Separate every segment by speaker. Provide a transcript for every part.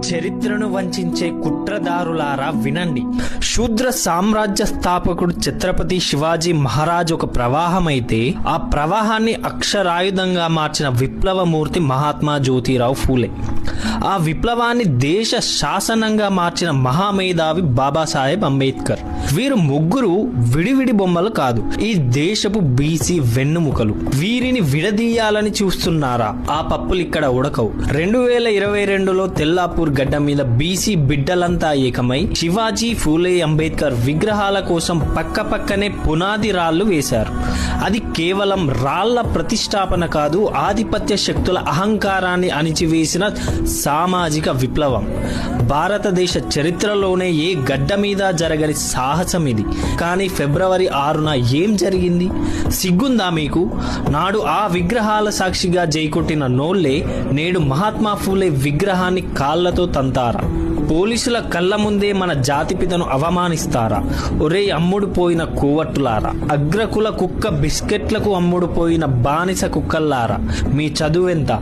Speaker 1: చరిత్రను వంచే కుట్రదారులారా వినండి. శూద్ర సామ్రాజ్య స్థాపకుడు ఛత్రపతి శివాజీ మహారాజ్ ఒక ప్రవాహమైతే ఆ ప్రవాహాన్ని అక్షరాయుధంగా మార్చిన విప్లవమూర్తి మహాత్మా జ్యోతిరావు ఫూలే. ఆ విప్లవాన్ని దేశ శాసనంగా మార్చిన మహామేధావి బాబాసాహెబ్ అంబేద్కర్. వీరు ముగ్గురు విడివిడి బొమ్మలు కాదు, ఈ దేశపు బీసీ వెన్నుముకలు. వీరిని విడదీయాలని చూస్తున్నారా? ఆ పప్పులు ఇక్కడ ఉడకవు. 2022లో తెల్లాపూర్ గడ్డ మీద బీసీ బిడ్డలంతా ఏకమై శివాజీ, ఫూలే, అంబేద్కర్ విగ్రహాల కోసం పక్కపక్కనే పునాది రాళ్లు వేశారు. అది కేవలం రాళ్ల ప్రతిష్టాపన కాదు, ఆధిపత్య శక్తుల అహంకారాన్ని అణిచివేసిన సామాజిక విప్లవం. భారతదేశ చరిత్రలోనే ఏ గడ్డ మీద జరగని సాహసం ఇది. కానీ ఫిబ్రవరి 6న ఏం జరిగింది? సిగ్గుందా మీకు? నాడు ఆ విగ్రహాల సాక్షిగా జైకొట్టిన నోళ్లే నేడు మహాత్మా ఫూలే విగ్రహాన్ని కాళ్లతో తంతారా? పోలీసుల కళ్ళ ముందే మన జాతిపితను అవమానిస్తారా? ఒరే అమ్ముడు పోయిన కోవట్టులారా, అగ్రకుల కుక్క బిస్కెట్లకు అమ్ముడు పోయిన బానిస కుక్కల్లారా, మీ చదువెంత?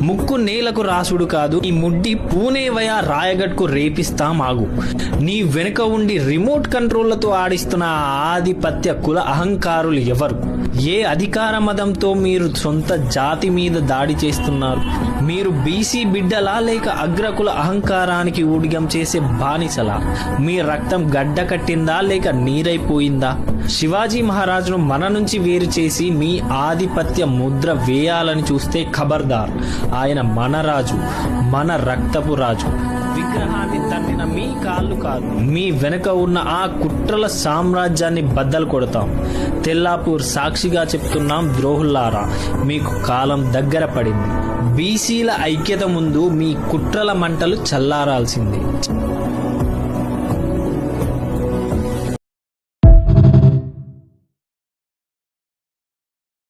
Speaker 1: ముక్కు నేలకు రాసుడు కాదు, ఈ ముడ్డి పూణేవయ రాయగడ్కు రేపిస్తామాగు. నీ వెనుక ఉండి రిమోట్ కంట్రోళ్లతో ఆడిస్తున్న ఆధిపత్య కుల అహంకారులు ఎవరు? ఏ అధికార మదంతో మీరు సొంత జాతి మీద దాడి చేస్తున్నారు? మీరు బీసీ బిడ్డలా లేక అగ్రకుల అహంకారానికి ఊడిగం చేసే బానిసలా? మీ రక్తం గడ్డ కట్టిందా లేక నీరైపోయిందా? శివాజీ మహారాజును మన నుంచి వేరు చేసి మీ ఆధిపత్య ముద్ర వేయాలని చూస్తే ఖబర్దార్. ఆయన మన రాజు, మన రక్తపు రాజు. విగ్రహాన్ని తన్నిన మీ కాళ్ళు కాదు, మీ వెనుక ఉన్న ఆ కుట్రల సామ్రాజ్యాన్ని బద్దలు కొడతాం. తెల్లాపూర్ సాక్షిగా చెప్తున్నాం, ద్రోహుల్లారా, మీకు కాలం దగ్గర పడింది. బీసీల ఐక్యత ముందు మీ కుట్రల మంటలు చల్లారాల్సింది.